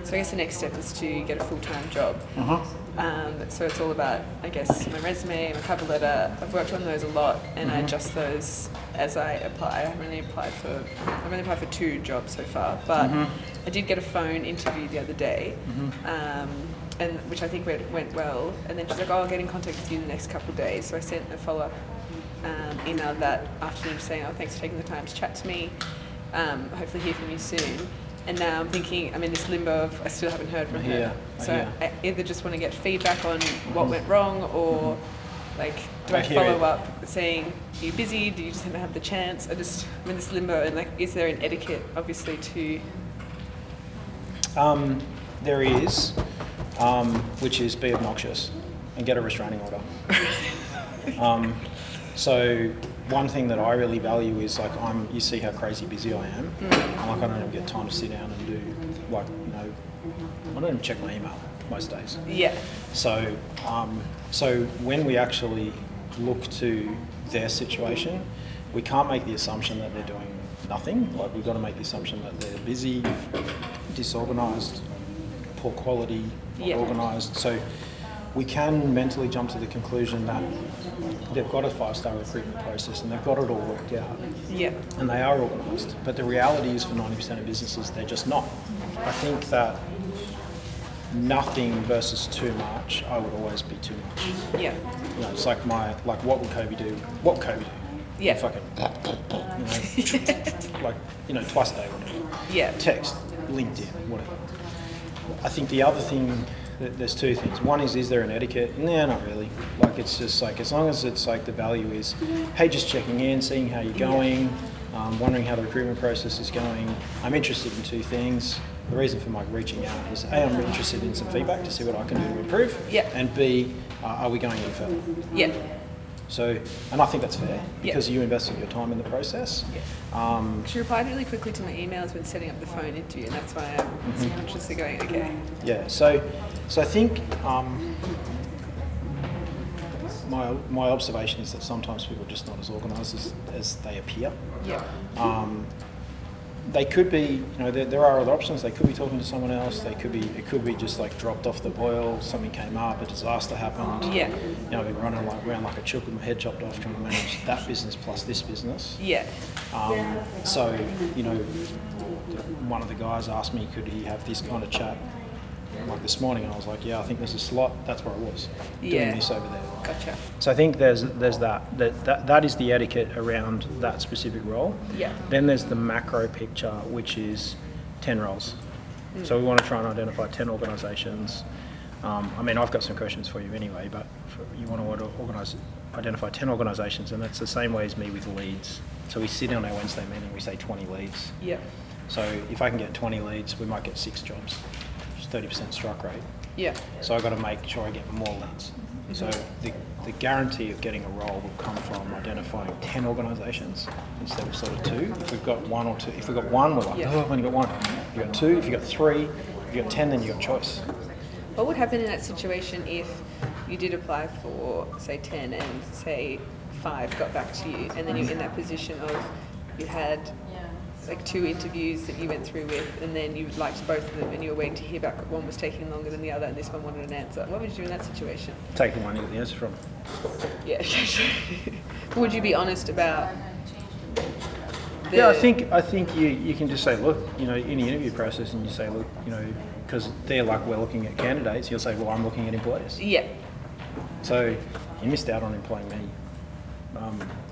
So I guess the next step is to get a full-time job. So it's all about, I guess, my resume, my cover letter. I've worked on those a lot, and I adjust those as I apply. I've only applied for 2 jobs so far, but I did get a phone interview the other day, and which I think went well. And then she's like, "Oh, I'll get in contact with you in the next couple of days." So I sent a follow-up email that afternoon saying, "Oh, thanks for taking the time to chat to me. Hopefully hear from you soon." And now I'm thinking, I'm in this limbo of I still haven't heard from her. So I either just want to get feedback on what went wrong, or like, do I follow up saying, "Are you busy? Do you just haven't have the chance?" I'm in this limbo, and like, is there an etiquette, obviously, to? There is, which is be obnoxious and get a restraining order. So one thing that I really value is like, you see how crazy busy I am. I don't even get time to sit down and do I don't even check my email most days. Yeah. So when we actually look to their situation, we can't make the assumption that they're doing nothing. Like, we've got to make the assumption that they're busy, disorganised, poor quality, not organised. So we can mentally jump to the conclusion that they've got a 5-star recruitment process and they've got it all worked out. Yeah. And they are organised. But the reality is, for 90% of businesses, they're just not. I think that nothing versus too much, I would always be too much. Yeah. It's like what would Kobi do? What would Kobi do? Yeah. Fucking, twice a day, whatever. Yeah. Text, LinkedIn, whatever. I think the other thing, there's 2 things. One is there an etiquette? Nah, not really. Like, it's just like, as long as it's like the value is, hey, just checking in, seeing how you're going, wondering how the recruitment process is going. I'm interested in 2 things. The reason for my reaching out is, A, I'm interested in some feedback to see what I can do to improve. Yeah. And B, are we going any further? Yeah. So, and I think that's fair, because you invested your time in the process. Yeah. She replied really quickly to my emails when setting up the phone interview, and that's why I'm subconsciously going, okay. Yeah, so I think my observation is that sometimes people are just not as organised as they appear. Yeah. They could be, there are other options. They could be talking to someone else. It could be just like dropped off the boil. Something came up, a disaster happened. Yeah. I've been running around like a chook with my head chopped off, trying to manage that business plus this business. Yeah. So, one of the guys asked me, could he have this kind of chat like this morning, and I was like, yeah, I think there's a slot. That's where I was doing this over there. Gotcha. So I think there's that is the etiquette around that specific role. Yeah. Then there's the macro picture, which is 10 roles. So we want to try and identify 10 organisations. I've got some questions for you anyway, but you want to identify 10 organisations, and that's the same way as me with leads. So we sit on our Wednesday meeting, we say 20 leads. Yeah. So if I can get 20 leads, we might get 6 jobs. 30% strike rate. Yeah. So I've got to make sure I get more leads. So the guarantee of getting a role will come from identifying 10 organisations instead of sort of 2. If we've got 1 or 2, if we've got 1, we're like, I've only got 1. If you've got 2, if you've got 3, if you've got 10, then you've got choice. What would happen in that situation if you did apply for, say, 10 and, say, 5 got back to you, and then you're in that position of you had like 2 interviews that you went through with, and then you liked both of them and you were waiting to hear back, one was taking longer than the other and this one wanted an answer? What would you do in that situation? Take the one you get the answer from. Yeah. Would you be honest about I think you can just say, look, in the interview process, and you say, look, because they're like, we're looking at candidates, you'll say, well, I'm looking at employers. Yeah. So you missed out on employing me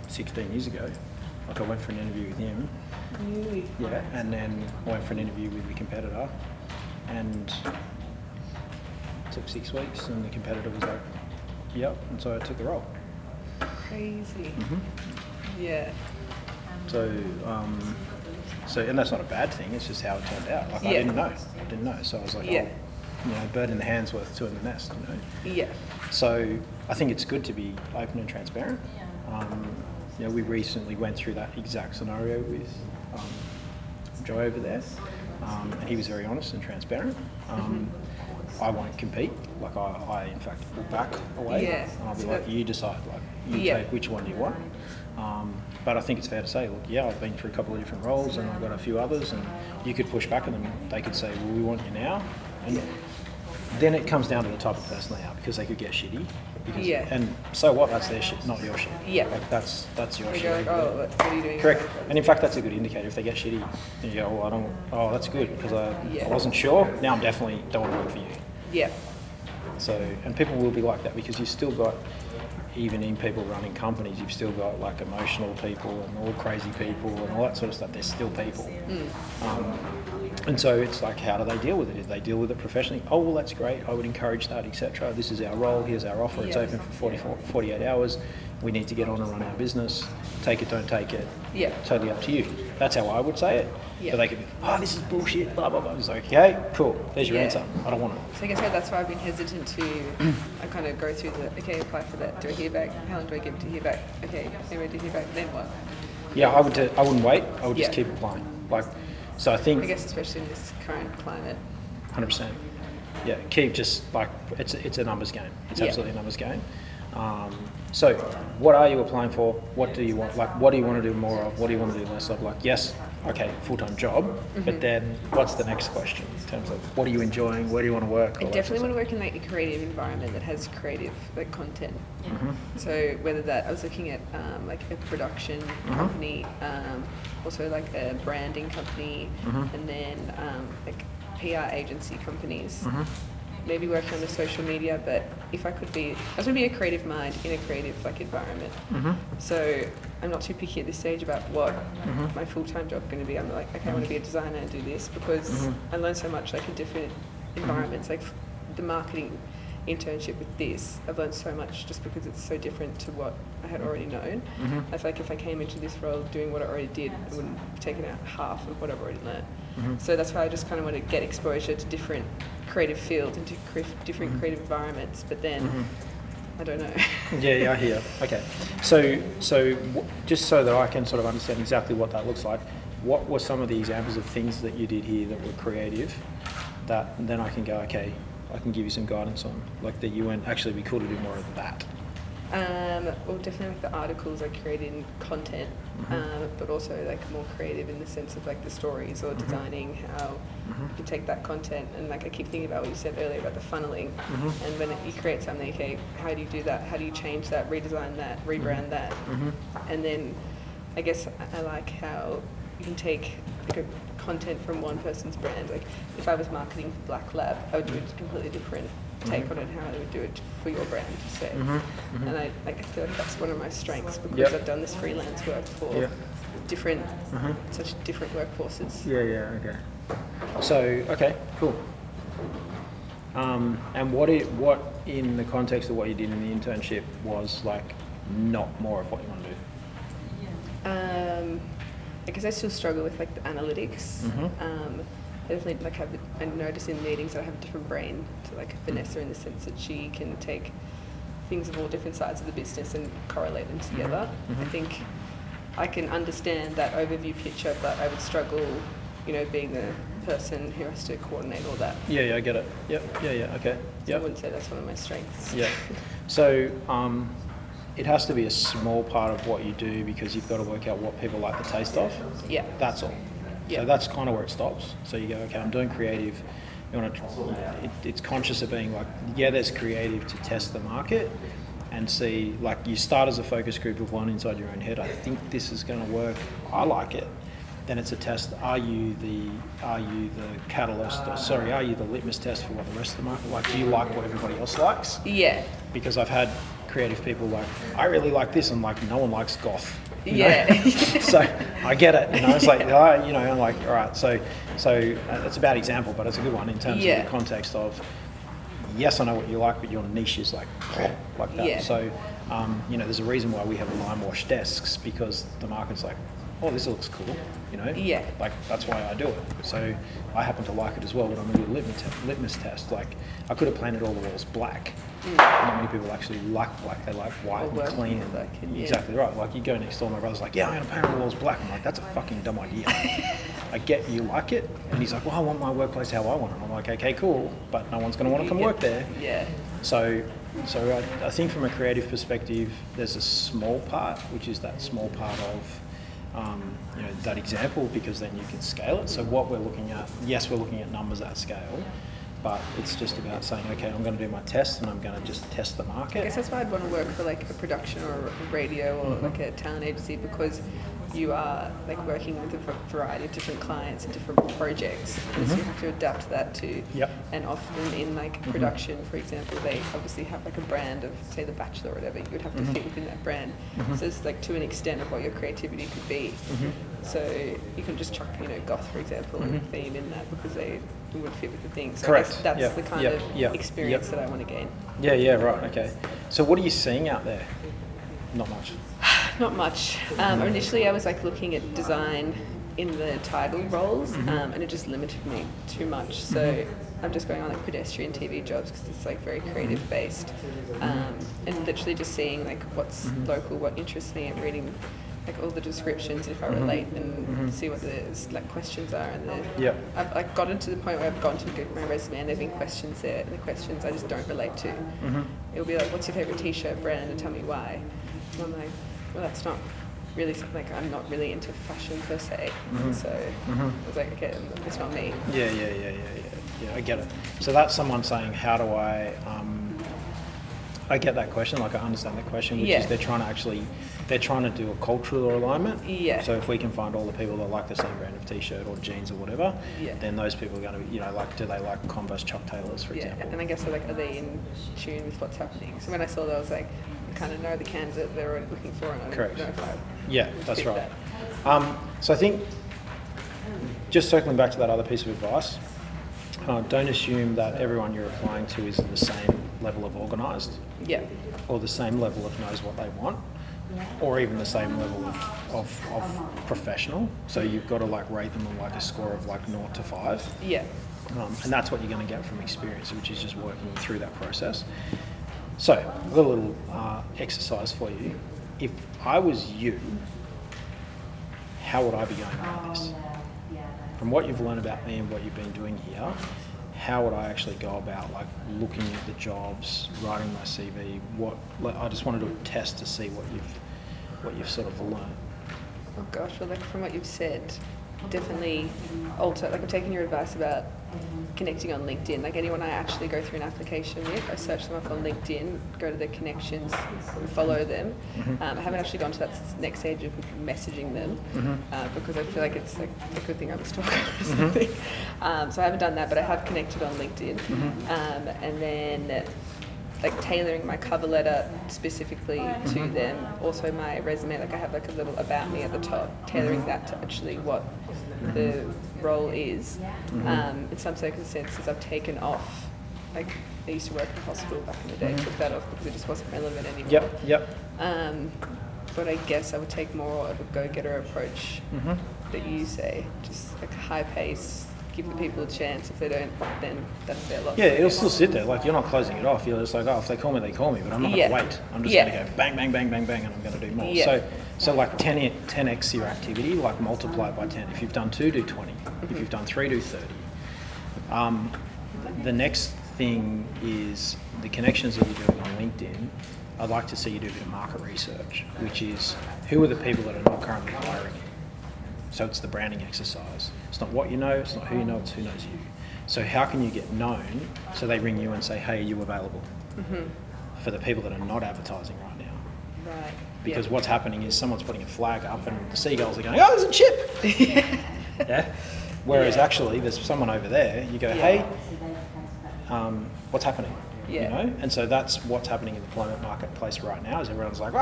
16 years ago. Like, I went for an interview with him. Really? Yeah, and then I went for an interview with the competitor, and it took 6 weeks, and the competitor was like, yep, and so I took the role. Crazy. Yeah. So, and that's not a bad thing, it's just how it turned out. Like, I didn't know. So I was like, bird in the hand's worth 2 in the nest, Yeah. So I think it's good to be open and transparent. We recently went through that exact scenario with Joe over there. and he was very honest and transparent. I won't compete. Like I in fact pull back away, Yeah. and I'll be So like, that- you decide. Like you Yeah. take which one do you want. But I think it's fair to say, look, yeah, I've been through a couple of different roles, and I've got a few others, and you could push back on them. They could say, well, we want you now, and then it comes down to the type of person they are, because they could get shitty. Because, Yeah. And so what? That's their shit, not your shit. Yeah. Like that's your They shit. go like, oh, what are you doing? Correct. And in fact, that's a good indicator. If they get shitty, and you go, well, I don't. Oh, that's good because I wasn't sure. Now I'm definitely don't want to work for you. Yeah. So, and people will be like that because you've still got, even in people running companies, you've still got like emotional people and all crazy people and all that sort of stuff. They're still people. And so it's like, how do they deal with it? If they deal with it professionally, oh, well, that's great. I would encourage that, etc. This is our role. Here's our offer. It's open for 48 hours. We need to get on and run our business. Take it, don't take it. Yeah. Totally up to you. That's how I would say it. Yeah. But they could be, oh, this is bullshit, blah, blah, blah. It's like, okay, cool. There's your Yeah. answer. I don't want it. So I guess that's why I've been hesitant to I kind of go through the, okay, apply for that. Do I hear back? How long do I give to hear back? Okay, anyway, do I hear back? Then what? Yeah, I wouldn't wait. I would just Yeah. keep applying. Like, so I think I guess especially in this current climate. 100%. Yeah, keep just like it's a numbers game. It's Yeah. absolutely a numbers game. So, what are you applying for? What do you want? Like, what do you want to do more of? What do you want to do less of? Like, yes, okay, full-time job, but then what's the next question in terms of what are you enjoying? Where do you want to work? I All that definitely sort want of to work in like a creative environment that has creative like content. Mm-hmm. So whether that I was looking at like a production company, also like a branding company, and then like PR agency companies. Maybe working on the social media, but if I could be, I just want to be a creative mind in a creative like environment. So I'm not too picky at this stage about what my full-time job is going to be. I'm like, okay, I want to be a designer and do this because I learned so much like in different environments, like the marketing internship with this. I've learned so much just because it's so different to what I had already known. I feel like if I came into this role doing what I already did, I wouldn't have taken out half of what I've already learned. So that's why I just kind of want to get exposure to different creative fields and to different creative environments, but then I don't know. Yeah, I hear. Okay, so just so that I can sort of understand exactly what that looks like, what were some of the examples of things that you did here that were creative, that then I can go, okay, I can give you some guidance on, like that you went, actually it'd be cool to do more of that. Well, definitely like the articles I created in content, but also like more creative in the sense of like the stories or designing how you take that content. And like I keep thinking about what you said earlier about the funneling, and when you create something, okay, how do you do that? How do you change that, redesign that, rebrand that? And then I guess I like how you can take like a content from one person's brand. Like if I was marketing for Black Lab, I would do a completely different take on it, how I would do it for your brand, say. And I feel like that's one of my strengths because I've done this freelance work for different, such different workforces. Yeah, okay. So, okay, cool. And what in the context of what you did in the internship was like not more of what you want to do? I guess I still struggle with like the analytics. I definitely like I notice in meetings that I have a different brain to like Vanessa in the sense that she can take things of all different sides of the business and correlate them together. I think I can understand that overview picture, but I would struggle, being the person who has to coordinate all that. Yeah, I get it. Yep. Yeah, okay. So I wouldn't say that's one of my strengths. Yeah. So it has to be a small part of what you do because you've got to work out what people like the taste of. Yeah. That's all. Yeah. So that's kind of where it stops. So you go, okay, I'm doing creative. You want to, it's conscious of being like, yeah, there's creative to test the market and see, like you start as a focus group of one inside your own head. I think this is going to work. I like it. Then it's a test. Are you the catalyst? Are you the litmus test for what the rest of the market like? Do you like what everybody else likes? Yeah. Because I've had creative people like, I really like this, and like no one likes goth. Yeah. So I get it. It's like, I'm like, all right. So it's a bad example, but it's a good one in terms of the context of, yes, I know what you like, but your niche is like that. Yeah. So, there's a reason why we have line wash desks because the market's like, oh, this looks cool, Yeah. Like, that's why I do it. So I happen to like it as well, but I'm going to do a litmus test. Like, I could have painted all the walls black. Not many people actually like black. They like white and clean. Exactly right. Like, you go next door, my brother's like, yeah, I'm going to paint all the walls black. I'm like, that's a fucking dumb idea. I get you like it. And he's like, well, I want my workplace how I want it. And I'm like, okay, cool, but no one's going to want to come work there. Yeah. So I think from a creative perspective, there's a small part, which is that small part of that example, because then you can scale it. So what we're looking at, yes, we're looking at numbers at scale, but it's just about saying, okay, I'm going to do my test and I'm going to just test the market. I guess that's why I'd want to work for like a production or a radio or like a talent agency, because you are like working with a variety of different clients and different projects, and so you have to adapt that to. Yep. And often in like production, for example, they obviously have like a brand of, say, The Bachelor or whatever. You would have to fit within that brand. So it's like to an extent of what your creativity could be. So you can just chuck, goth, for example, theme in that, because it would fit with the thing. So Correct. I guess that's the kind of experience that I want to gain. Yeah, right, okay. So what are you seeing out there? Not much. Not much. Initially I was like looking at design in the title roles, and it just limited me too much. So I'm just going on like pedestrian TV jobs, because it's like very creative based, and literally just seeing like what's local, what interests me, and reading like all the descriptions if I relate, and see what the like questions are. And I've like gotten to the point where I've gone to my resume and there've been questions there, and the questions I just don't relate to. It'll be like, what's your favorite t-shirt brand, and tell me why. And I'm like, well, that's not really something, like I'm not really into fashion per se. So I was like, okay, it's not me. Yeah, I get it. So that's someone saying, how do I get that question, like I understand that question, which is they're trying to do a cultural alignment. Yeah. So if we can find all the people that like the same brand of t-shirt or jeans or whatever, then those people are going to, like, do they like Converse Chuck Taylors, for example? And I guess are they in tune with what's happening? So when I saw that, I was like, I kind of know the candidate they're already looking for, and I don't know if I that's right. So I think, just circling back to that other piece of advice, don't assume that everyone you're applying to is the same level of organised, or the same level of knows what they want, or even the same level of professional. So you've got to like rate them on like a score of like 0 to 5. And that's what you're going to get from experience, which is just working through that process. So I've got a little exercise for you. If I was you, how would I be going about this? From what you've learned about me and what you've been doing here, how would I actually go about like looking at the jobs, writing my CV? I just want to do a test to see what you've sort of learned. Oh gosh, well, like from what you've said, definitely alter. Like I'm taking your advice about connecting on LinkedIn. Like anyone I actually go through an application with, I search them up on LinkedIn, go to their connections, and follow them. I haven't actually gone to that next stage of messaging them, because I feel like it's like a good thing I'm a stalker or something. So I haven't done that, but I have connected on LinkedIn. And then like tailoring my cover letter specifically to them. Also my resume, like I have like a little about me at the top, tailoring that to actually what the role is. In some circumstances I've taken off, like I used to work in a hospital back in the day, took that off because it just wasn't relevant anymore. But I guess I would take more of a go-getter approach that you say, just like high pace, give the people a chance. If they don't, then that's their loss. Yeah, it'll still sit there. Like you're not closing it off. You're just like, oh, if they call me, they call me. But I'm not going to wait. I'm just going to go bang, bang, bang, bang, bang, and I'm going to do more. So like 10x your activity, like multiply it by 10. If you've done 2, do 20. If you've done 3, do 30. The next thing is the connections that you're doing on LinkedIn. I'd like to see you do a bit of market research, which is who are the people that are not currently hiring. So it's the branding exercise. It's not what you know, it's not who you know, it's who knows you. So how can you get known so they ring you and say, hey, are you available? For the people that are not advertising right now. Right. Because what's happening is someone's putting a flag up and the seagulls are going, oh, there's a chip! Whereas actually there's someone over there, you go, hey, what's happening? You know? And so that's what's happening in the employment marketplace right now, is everyone's like,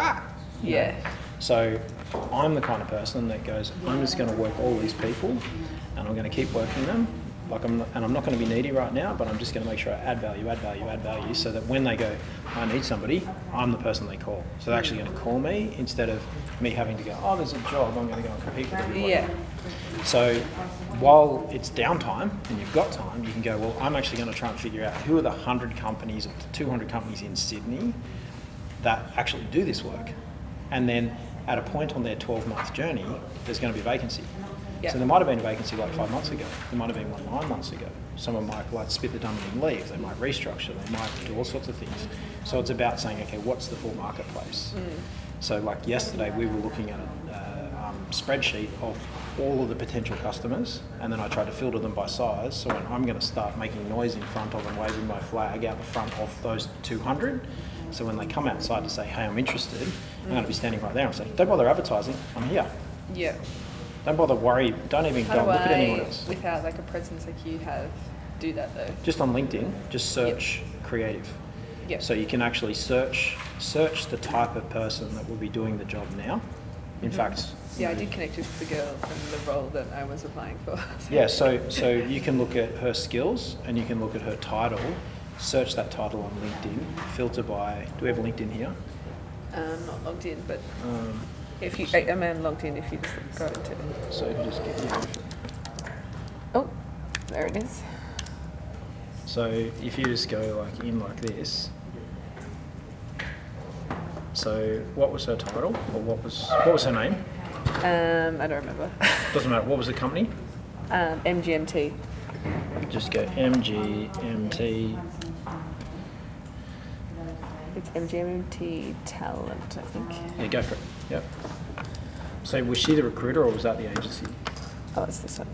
you know? So I'm the kind of person that goes, I'm just going to work all these people and I'm going to keep working them. I'm not going to be needy right now, but I'm just going to make sure I add value, so that when they go, I need somebody, I'm the person they call. So they're actually going to call me instead of me having to go, oh, there's a job, I'm going to go and compete with everybody. So while it's downtime and you've got time, you can go, well, I'm actually going to try and figure out who are the 100 companies or 200 companies in Sydney that actually do this work. And then at a point on their 12-month journey, there's going to be a vacancy. Yeah. So there might have been a vacancy like 5 months ago. There might have been one 9 months ago. Someone might like split the dummy and leave. They might restructure. They might do all sorts of things. So it's about saying, okay, what's the full marketplace? So like yesterday, we were looking at a spreadsheet of all of the potential customers, and then I tried to filter them by size. So when I'm going to start making noise in front of and waving my flag out the front of those 200, so when they come outside to say, hey, I'm interested, I'm going to be standing right there and say, don't bother advertising, I'm here. Yeah. Don't bother worry, don't even go and look at anyone else. Without like a presence like you have, do that though? Just on LinkedIn, just search creative. Yep. So you can actually search the type of person that will be doing the job now. In fact, yeah, I did connect with the girl from the role that I was applying for. Yeah, so you can look at her skills and you can look at her title, search that title on LinkedIn, filter by, do we have LinkedIn here? Not logged in, but if you, I'm logged in if you just go into. So you just get Oh, there it is. So if you just go like in like this. So what was her title, or what was her name? I don't remember. Doesn't matter. What was the company? MGMT. Just go MGMT. It's MGMT Talent, I think. Yeah, go for it. Yep. So was she the recruiter or was that the agency? Oh, it's this one.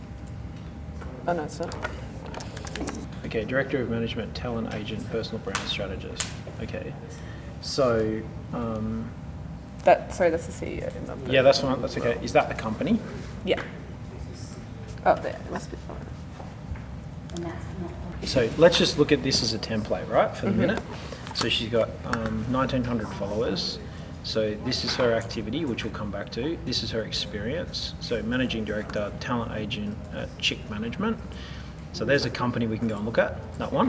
Oh no, it's not. Okay, Director of Management, Talent Agent, Personal Brand Strategist. Okay. So, That's the CEO. yeah, that's fine. That's okay. Is that the company? Yeah. Oh, there. It must be. So let's just look at this as a template, right, for the minute. So she's got 1,900 followers. So this is her activity, which we'll come back to. This is her experience. So Managing Director, Talent Agent at Chick Management. So there's a company we can go and look at, that one,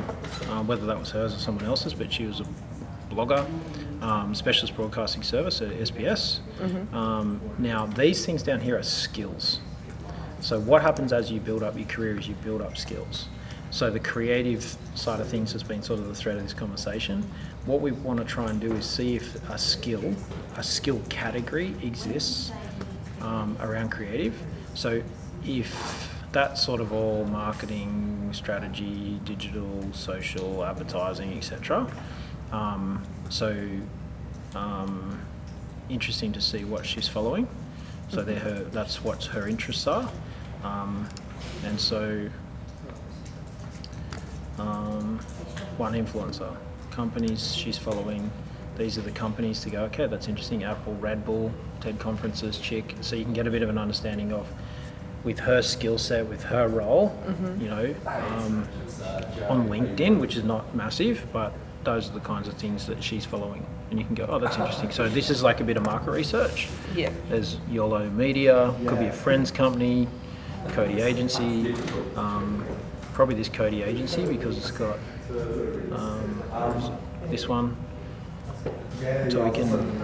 whether that was hers or someone else's, but she was a blogger, specialist broadcasting service at SBS. Now these things down here are skills. So what happens as you build up your career is you build up skills. So the creative side of things has been sort of the thread of this conversation. What we want to try and do is see if a skill category exists around creative. So if that's sort of all marketing, strategy, digital, social, advertising, etc. Interesting to see what she's following. So that's what her interests are. And so one influencer, companies she's following, these are the companies to go, okay, that's interesting, Apple, Red Bull, TED conferences, Chick, so you can get a bit of an understanding of, with her skill set, with her role, you know, on LinkedIn, which is not massive, but those are the kinds of things that she's following. And you can go, oh, that's interesting. So this is like a bit of market research. Yeah. There's YOLO Media, could be a friend's company, Kobi Agency, probably this Kobi Agency because it's got this one. So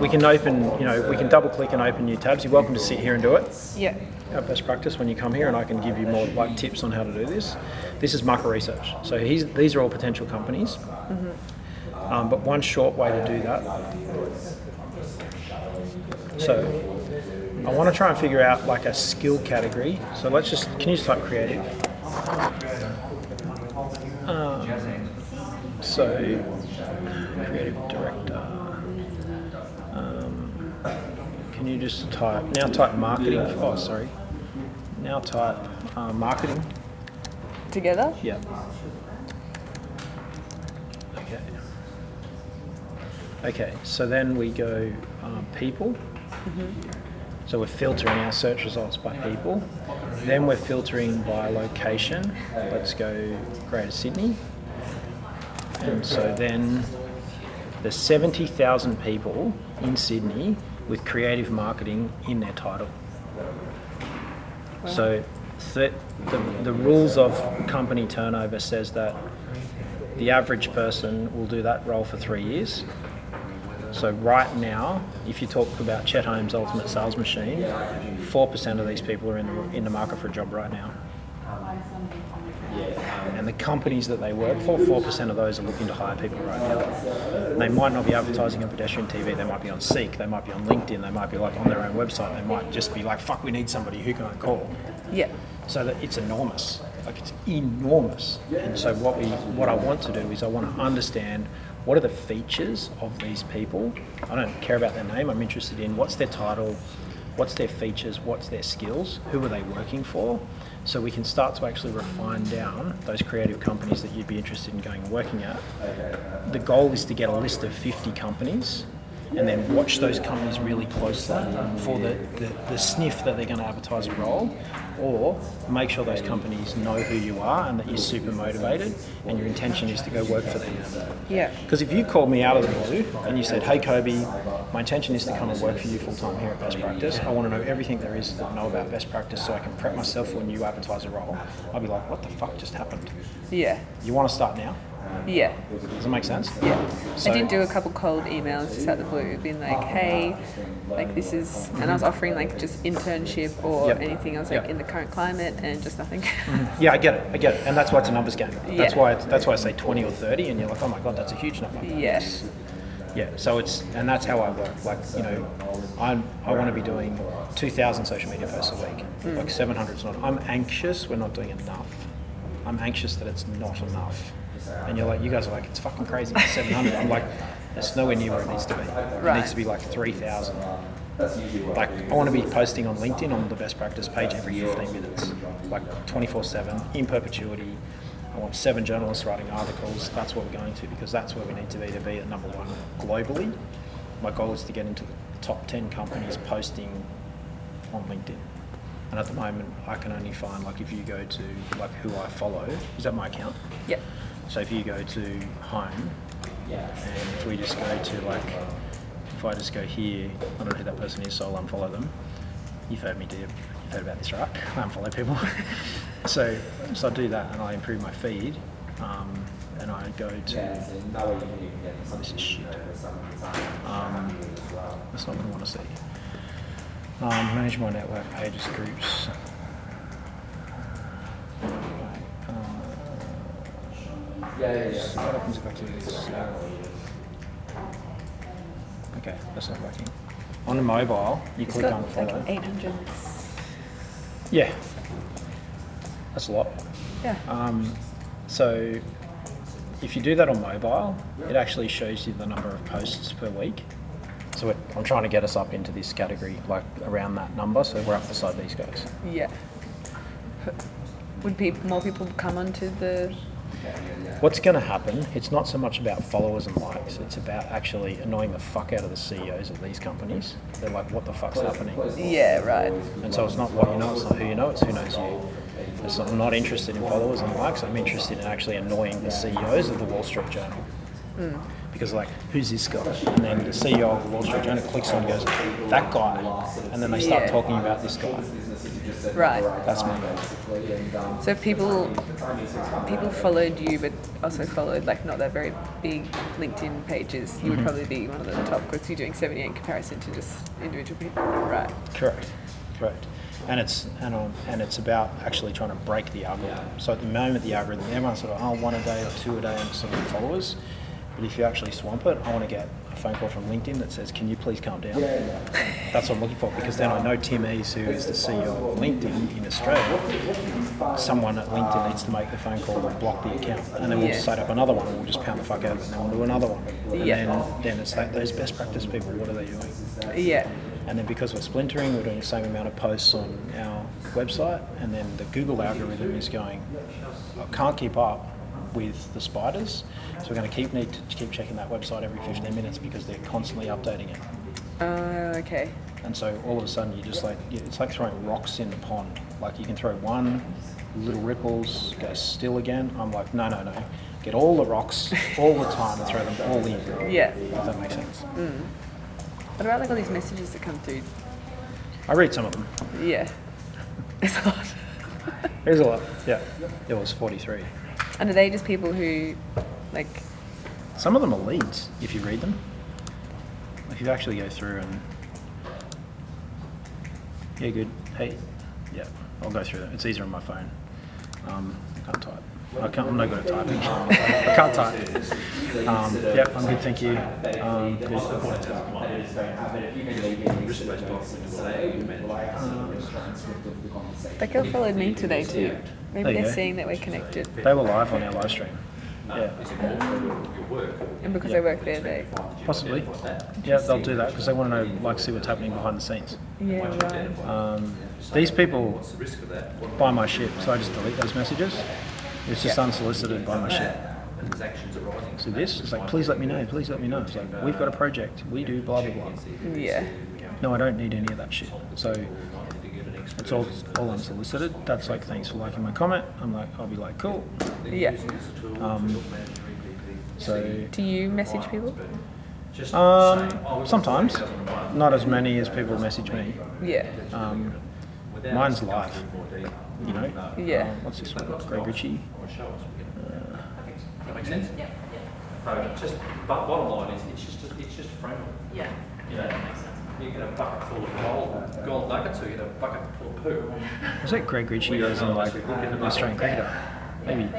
we can open, you know, we can double click and open new tabs. You're welcome to sit here and do it. Yeah. Our best practice when you come here, and I can give you more like tips on how to do this. This is market research. So these are all potential companies. But one short way to do that. So I want to try and figure out like a skill category. So can you just type creative? So creative director. Can you just type marketing? Oh, sorry. Now type marketing. Together? Yeah. Okay. Okay, so then we go people. So we're filtering our search results by people. Then we're filtering by location. Let's go Greater Sydney. And so then there's 70,000 people in Sydney with creative marketing in their title. Wow. So the rules of company turnover says that the average person will do that role for 3 years. So right now, if you talk about Chet Holmes' Ultimate Sales Machine, 4% of these people are in the market for a job right now. And the companies that they work for, 4% of those are looking to hire people right now. And they might not be advertising on pedestrian TV, they might be on Seek, they might be on LinkedIn, they might be like on their own website, they might just be like, fuck, we need somebody, who can I call? Yeah. So that it's enormous, like it's enormous. And so what I want to do is I want to understand what are the features of these people. I don't care about their name. I'm interested in what's their title, what's their features, what's their skills, who are they working for, so we can start to actually refine down those creative companies that you'd be interested in going and working at. The goal is to get a list of 50 companies and then watch those companies really closely for the sniff that they're going to advertise a role, or make sure those companies know who you are and that you're super motivated and your intention is to go work for them. Yeah. Because if you called me out of the blue and you said, hey Kobi, my intention is to come and work for you full time here at Best Practice, I want to know everything there is to know about Best Practice so I can prep myself for when you advertise a role, I'd be like, what the fuck just happened? Yeah. You want to start now? Yeah. Does it make sense? Yeah. So, I did do a couple cold emails just out of the blue, being like, hey, like this is, and I was offering like just internship or Yep. anything else like Yep. in the current climate, and just nothing. Yeah, I get it, and that's why it's a numbers game. That's Yeah. why I say 20 or 30, and you're like, oh my god, that's a huge number. Yes. Yeah, so and that's how I work. Like, you know, I want to be doing 2,000 social media posts a week. Like 700 is not. I'm anxious we're not doing enough. I'm anxious that it's not enough. And you're like, you guys are like, it's fucking crazy, it's 700. I'm like, it's nowhere near where it needs to be. It needs to be like 3,000. Like, I want to be posting on LinkedIn on the Best Practice page every 15 minutes, like 24/7, in perpetuity. I want 7 journalists writing articles. That's what we're going to, because that's where we need to be at number 1 globally. My goal is to get into the top 10 companies posting on LinkedIn. And at the moment, I can only find, like, if you go to, like, who I follow, is that my account? Yep. So if you go to home, and if we just go to, like, if I just go here, I don't know who that person is, so I'll unfollow them. You've heard me you've heard about this, right? I unfollow people. so I do that, and I improve my feed, and I go to, oh, this is shit. That's not what I want to see. Manage my network, pages, groups. So what happens if I do this? Okay, that's not working. On the mobile, you It's click got on follow. like 800. Yeah, that's a lot. Yeah. So if you do that on mobile, it actually shows you the number of posts per week. So I'm trying to get us up into this category, like around that number, so we're up beside these guys. Yeah. Would more people come onto the... What's going to happen, it's not so much about followers and likes, it's about actually annoying the fuck out of the CEOs of these companies. They're like, what the fuck's happening? Yeah, right. And so it's not what you know, it's not who you know, it's who knows you. So I'm not interested in followers and likes, I'm interested in actually annoying the CEOs of the Wall Street Journal. Because, like, who's this guy? And then the CEO of the Wall Street Journal clicks on and goes, that guy. And then they start talking about this guy. Right. That's my goal. So if people followed you, but also followed like not that very big LinkedIn pages, you would probably be one of the top, because you're doing 78 in comparison to just individual people. Right. Correct. And it's about actually trying to break the algorithm. So at the moment, the algorithm, everyone's sort of, 1 a day or 2 a day and some followers. But if you actually swamp it, I want to get a phone call from LinkedIn that says, can you please calm down? That's what I'm looking for, because then I know Tim Ease, who is the CEO of LinkedIn in Australia, someone at LinkedIn needs to make the phone call and block the account. And then we'll set up another one and we'll just pound the fuck out of it, and then we'll do another one. And then it's like, those best practice people, what are they doing? Yeah. And then because we're splintering, we're doing the same amount of posts on our website, and then the Google algorithm is going, I can't keep up with the spiders, so we're going to need to keep checking that website every 15 minutes because they're constantly updating it. Okay. And so all of a sudden you just like, it's like throwing rocks in the pond. Like, you can throw one, little ripples, go still again. I'm like, no. Get all the rocks all the time and throw them all in. Yeah. If that makes sense. What about like all these messages that come through? I read some of them. Yeah. It's a lot. There's a lot. Yeah. It was 43. And are they just people who, like... Some of them are leads, if you read them. If you actually go through and... Yeah, good. Hey. Yeah, I'll go through that. It's easier on my phone. I can't type. I'm no good at typing. I can't type. Yep, I'm good, thank you. That girl followed me today too. Maybe There you they're go. seeing that we're connected. They were live on our live stream. Yeah, And because I work there, they... possibly. Yeah, they'll do that because they want to know, like, see what's happening behind the scenes. Yeah, right. These people buy my shit, so I just delete those messages. It's just unsolicited buy my shit. So this is like, please let me know, please let me know. It's like, we've got a project, we do blah blah blah. Yeah. No, I don't need any of that shit. So it's all unsolicited. That's like, thanks for liking my comment. I'll be like, cool. Yeah. So Do you message people? sometimes, not as many as people message me. Yeah. Mine's live, you know. Yeah. What's this one? Greg Ritchie. That makes sense? Yeah. Just bottom line is it's just a framework. Yeah. You know, that makes sense. You get a bucket full of gold nuggets, or you get a bucket full of poo. Was that Greg Ritchie as in like an Australian cricketer? Maybe.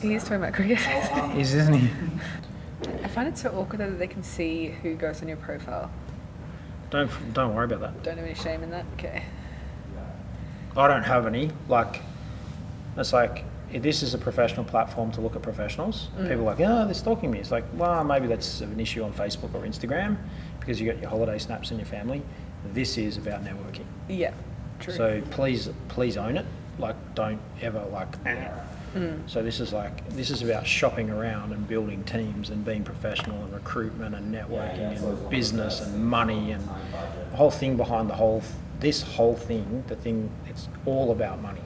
He is talking about cricket. Isn't he? I find it so awkward that they can see who goes on your profile. Don't worry about that. Don't have any shame in that? Okay. I don't have any. Like, it's like, this is a professional platform to look at professionals. People are like, oh, they're stalking me. It's like, well, maybe that's an issue on Facebook or Instagram because you got your holiday snaps and your family. This is about networking. Yeah. True. So please own it. Like, don't ever like. So this is about shopping around and building teams and being professional and recruitment and networking and business and money and the whole thing behind this whole thing. It's all about money.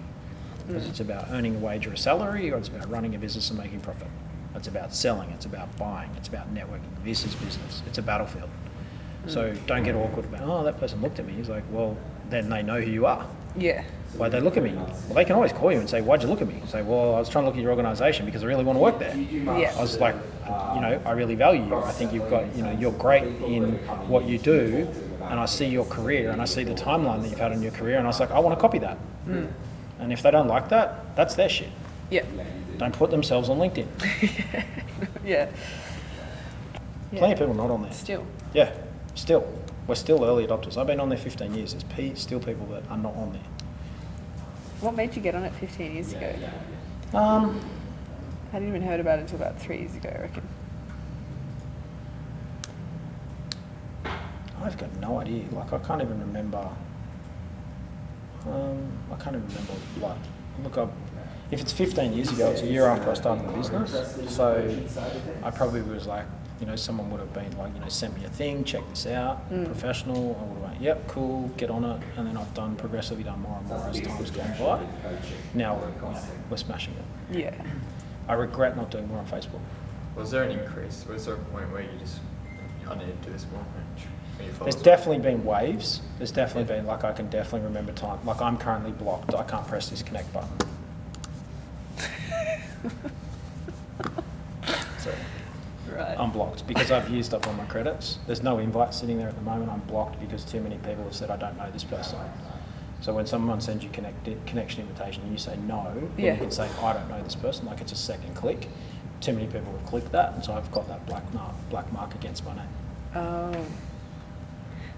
Because it's about earning a wage or a salary, or it's about running a business and making profit. It's about selling, it's about buying, it's about networking. This is business. It's a battlefield. So don't get awkward about, oh, that person looked at me. He's like, well, then they know who you are. Yeah. Why'd they look at me? Well, they can always call you and say, why'd you look at me? Say, well, I was trying to look at your organisation because I really want to work there. Yeah. I was like, I really value you. I think you've got, you're great in what you do, and I see your career and I see the timeline that you've had in your career, and I was like, I want to copy that. And if they don't like that, that's their shit. Yeah. Don't put themselves on LinkedIn. Yeah. Plenty of people not on there. Still. Yeah, still. We're still early adopters. I've been on there 15 years. There's still people that are not on there. What made you get on it 15 years ago? Um, I hadn't even heard about it until about 3 years ago, I reckon. I've got no idea. Like, I can't even remember. If it's 15 years ago, it's a year after I started the business. So I probably was like, someone would have been like, sent me a thing, check this out, professional. I would have went, yep, cool, get on it. And then I've progressively done more and more as time's gone by. Now we're smashing it. Yeah. I regret not doing more on Facebook. Was there an increase? Was there a point where you just, I need to do this more? There's definitely been waves. There's definitely been, like, I can definitely remember time. Like, I'm currently blocked. I can't press this connect button. So Right. I'm blocked because I've used up all my credits. There's no invite sitting there at the moment. I'm blocked because too many people have said, I don't know this person. So when someone sends you connection invitation and you say no, then you can say, I don't know this person. Like, it's a second click. Too many people have clicked that, and so I've got that black mark against my name. Oh.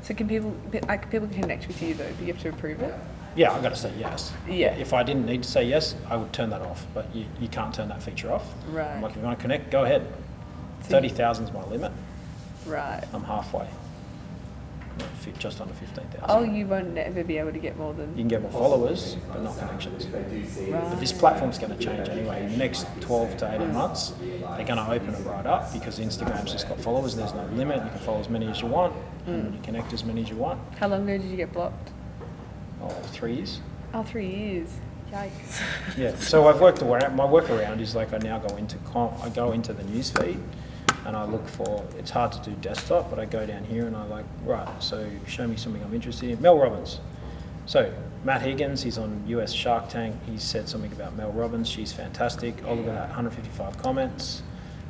So can people connect with you though, but you have to approve it? Yeah, I've got to say yes. Yeah. If I didn't need to say yes, I would turn that off. But you can't turn that feature off. Right. I'm like, if you want to connect, go ahead. So 30,000 is my limit. Right. I'm halfway. Just under 15,000. Oh, you won't ever be able to get more than... You can get more followers, but not connections. Right. But this platform's going to change anyway. In the next 12 to 18 months, they're going to open it right up because Instagram's just got followers. There's no limit. You can follow as many as you want, and you connect as many as you want. How long ago did you get blocked? 3 years. Oh, 3 years. Yikes. Yeah. So I've worked around. My workaround is like I now go into the news feed, and I look for. It's hard to do desktop, but I go down here and I like, right. So show me something I'm interested in. Mel Robbins. So Matt Higgins, he's on US Shark Tank. He said something about Mel Robbins. She's fantastic. I'll look at that. 155 comments.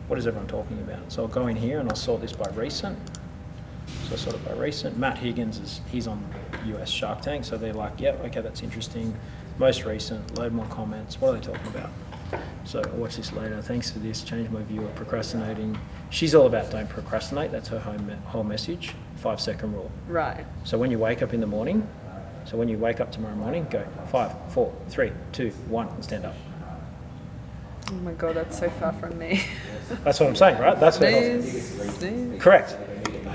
What is everyone talking about? So I'll go in here and I'll sort this by recent. So I sort it by recent. Matt Higgins he's on US Shark Tank. So they're like, yep, okay, that's interesting. Most recent, load more comments. What are they talking about? So I'll watch this later. Thanks for this. Changed my view of procrastinating. She's all about don't procrastinate. That's her whole message. 5-second rule. Right. So when you wake up in the morning, tomorrow morning, go 5, 4, 3, 2, 1, and stand up. Oh my god, that's so far from me. That's what I'm saying, right? That's what Snooze. correct.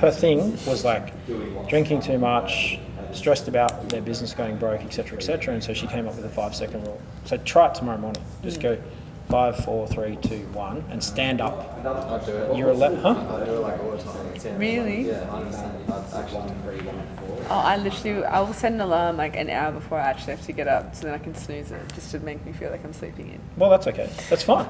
Her thing was like drinking too much, stressed about their business going broke, etc., and so she came up with a 5-second rule. So try it tomorrow morning. Just go 5, 4, 3, 2, 1, and stand up. I'll do it. You're 11, huh? I do it like all the time. Really? Yeah, 100%. I'd actually Oh, I will set an alarm like an hour before I actually have to get up, so then I can snooze it, just to make me feel like I'm sleeping in. Well, that's okay. That's fine.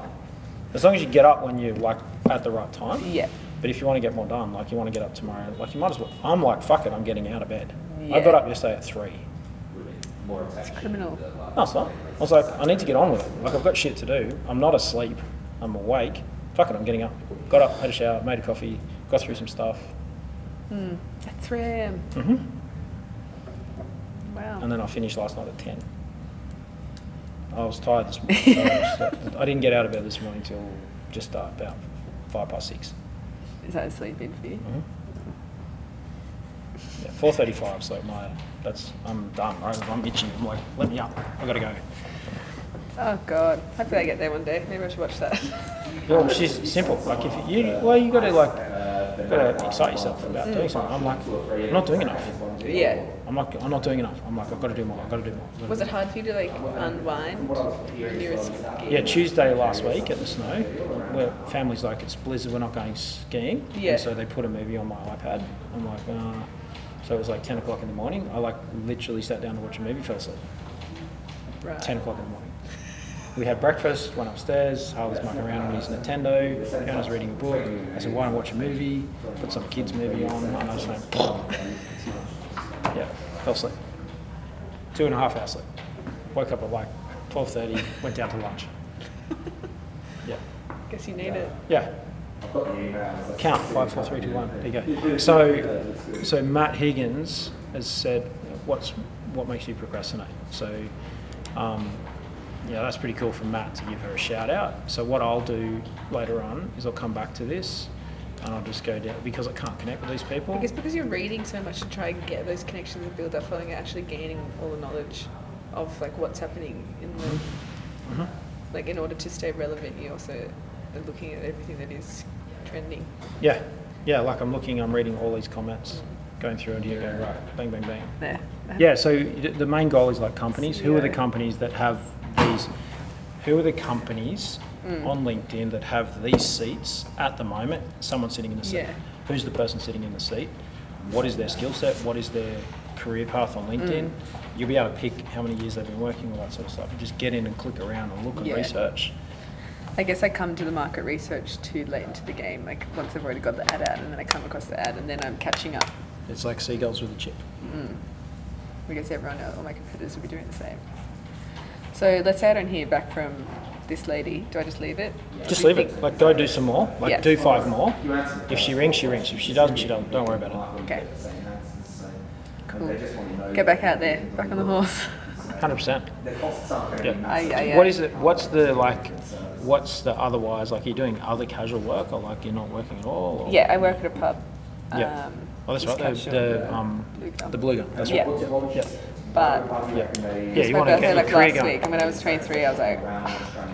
As long as you get up when you're like at the right time. Yeah. But if you want to get more done, like you want to get up tomorrow, like you might as well. I'm like, fuck it, I'm getting out of bed. Yeah. I got up yesterday at 3. It's criminal. No, it's not. I was like, I need to get on with it. Like I've got shit to do. I'm not asleep. I'm awake. Fuck it, I'm getting up. Got up, had a shower, made a coffee, got through some stuff. At 3 a.m. Mm-hmm. Wow. And then I finished last night at 10. I was tired this morning. I didn't get out of bed this morning till just about 6:05. Is that a sleep in for you? Mm-hmm. Yeah, 4:35. So I'm done. I'm itching. I'm like, let me up. I gotta go. Oh god. Hopefully I get there one day. Maybe I should watch that. Well, she's simple. Like if you gotta excite yourself about doing something. I'm like, I'm not doing enough. Yeah. I'm not doing enough. I'm like, I've got to do more. I've got to do more. Was it hard for you to like unwind when you were skiing? Yeah, Tuesday last week at the snow, where family's like, it's blizzard, we're not going skiing. Yeah. And so they put a movie on my iPad. I'm like, so it was like 10 o'clock in the morning. I like literally sat down to watch a movie, fell asleep. Right. 10 o'clock in the morning. We had breakfast, went upstairs, Harley's mucking around on his Nintendo, Fiona reading a book. I said, why don't watch a movie? Put some kids movie on, and I just went, yeah, fell asleep. 2.5 hours sleep. Woke up at like 12:30, went down to lunch. Yeah. Guess you need it. Yeah. Count 5, 4, 3, 2, 1. There you go. So Matt Higgins has said, what makes you procrastinate? So, yeah, that's pretty cool from Matt to give her a shout out. So what I'll do later on is I'll come back to this and I'll just go down because I can't connect with these people. I guess because you're reading so much to try and get those connections and build up, feeling you're actually gaining all the knowledge of like what's happening in the like in order to stay relevant. You also are looking at everything that is trending. Yeah, like I'm reading all these comments, going through it here, going right, bang, bang, bang. There. Yeah, so the main goal is like companies. Who are the companies that have these? Who are the companies on LinkedIn that have these seats at the moment? Someone sitting in the seat. Yeah. Who's the person sitting in the seat? What is their skill set? What is their career path on LinkedIn? You'll be able to pick how many years they've been working, all that sort of stuff. You just get in and click around and look and research. I guess I come to the market research too late into the game. Like once I've already got the ad out, and then I come across the ad, and then I'm catching up. It's like seagulls with a chip. I guess everyone, all my competitors will be doing the same. So let's say I don't hear back from this lady. Do I just leave it? Just leave it. Like go do some more. Like do 5 more. If she rings, she rings. If she doesn't, she doesn't. Don't worry about it. Okay. Cool. Get back out there. Back on the horse. 100%. Yeah. Yeah. What is it? What's the otherwise? Like, you're doing other casual work, or like you're not working at all? Or? Yeah, I work at a pub. Yeah. Oh, that's right. The Blue Gun. That's Yeah. right. Yeah. But Yeah. You my want to birthday get like your career last going. week, and when I was 23, I was like,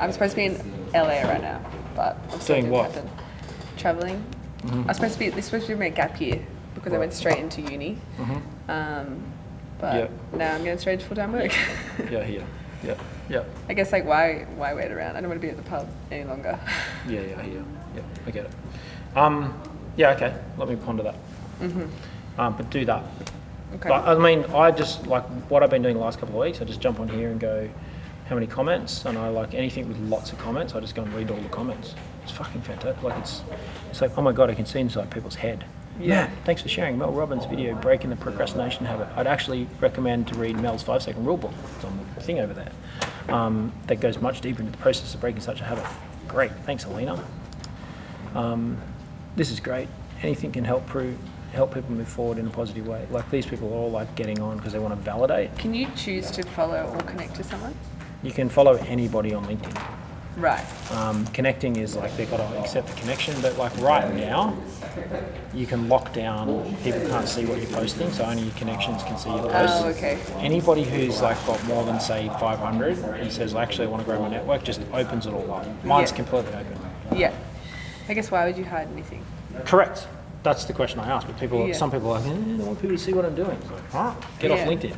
I'm supposed to be in LA right now, but I'm still Doing what? Traveling. This was supposed to be my gap year because I went straight into uni. But now I'm going straight into full-time work. Yeah. I guess like why wait around? I don't want to be at the pub any longer. Yeah. I get it. Yeah. Okay. Let me ponder that. But do that. Okay. But, I mean, I just like what I've been doing the last couple of weeks. I just jump on here and go, how many comments? And I like anything with lots of comments. I just go and read all the comments. It's fucking fantastic. Like it's like, oh my god, I can see inside people's head. Yeah. Thanks for sharing Mel Robbins' video, Breaking the Procrastination Habit. I'd actually recommend to read Mel's 5-second rule book. It's on the thing over there. That goes much deeper into the process of breaking such a habit. Great. Thanks, Alina. This is great. Anything can help people move forward in a positive way. Like these people are all like getting on because they want to validate. Can you choose to follow or connect to someone? You can follow anybody on LinkedIn. Right. Connecting is like they've got to accept the connection, but like right now, you can lock down, people can't see what you're posting, so only your connections can see your posts. Oh, okay. Anybody who's like got more than say 500 and says, actually I want to grow my network, just opens it all up. Mine's Yeah. completely open. Yeah. I guess why would you hide anything? Correct. That's the question I asked, but people, Yeah. some people are like, I don't want people to see what I'm doing. It's like, all right, get off Yeah. LinkedIn.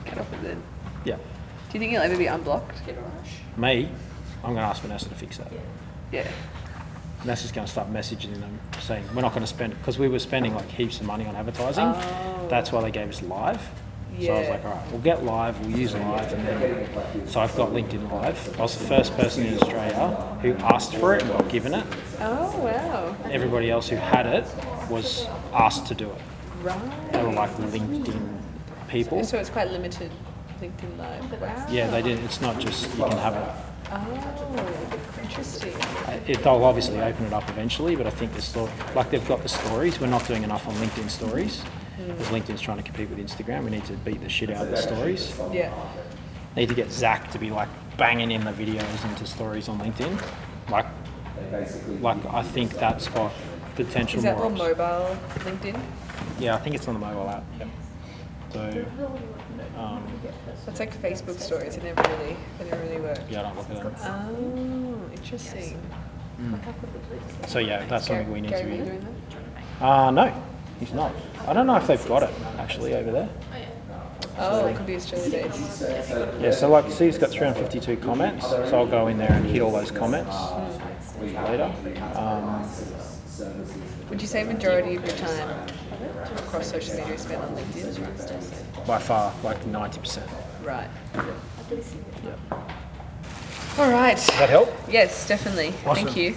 Get off of it. Yeah. Do you think you'll ever be unblocked? Me, I'm going to ask Vanessa to fix that. Yeah. Vanessa's going to start messaging them saying, we're not going to spend, because we were spending like heaps of money on advertising. Oh. That's why they gave us live. So I was Yeah. like, all right, we'll get live, we'll use live, and then, so I've got LinkedIn Live. I was the first person in Australia who asked for it and got given it. Oh, wow. Everybody else who had it was asked to do it. Right. They were like LinkedIn people. So it's quite limited, LinkedIn Live. Wow. Yeah, they did. It's not just you can have it. Oh, interesting. They'll obviously open it up eventually, but I think like they've got the stories. We're not doing enough on LinkedIn stories because LinkedIn's trying to compete with Instagram. We need to beat the shit out of the stories. Yeah. Need to get Zach to be like banging in the videos into stories on LinkedIn. Like I think that's got potential Is that more. all mobile LinkedIn? Yeah, I think it's on the mobile app. Yep. So It's like Facebook stories. They never really work. yeah, I don't look at them. Oh, interesting. So yeah, that's something we need Gary to Vee be. doing that? No, he's not. I don't know if they've got it actually over there. Oh, it could be Australia Days. Yeah, so like, see, it's got 352 comments, so I'll go in there and hit all those comments later. Would you say majority of your time across social media is spent on LinkedIn? By far, like 90%. Right. Yeah. All right. Does that help? Yes, definitely. Awesome. Thank you.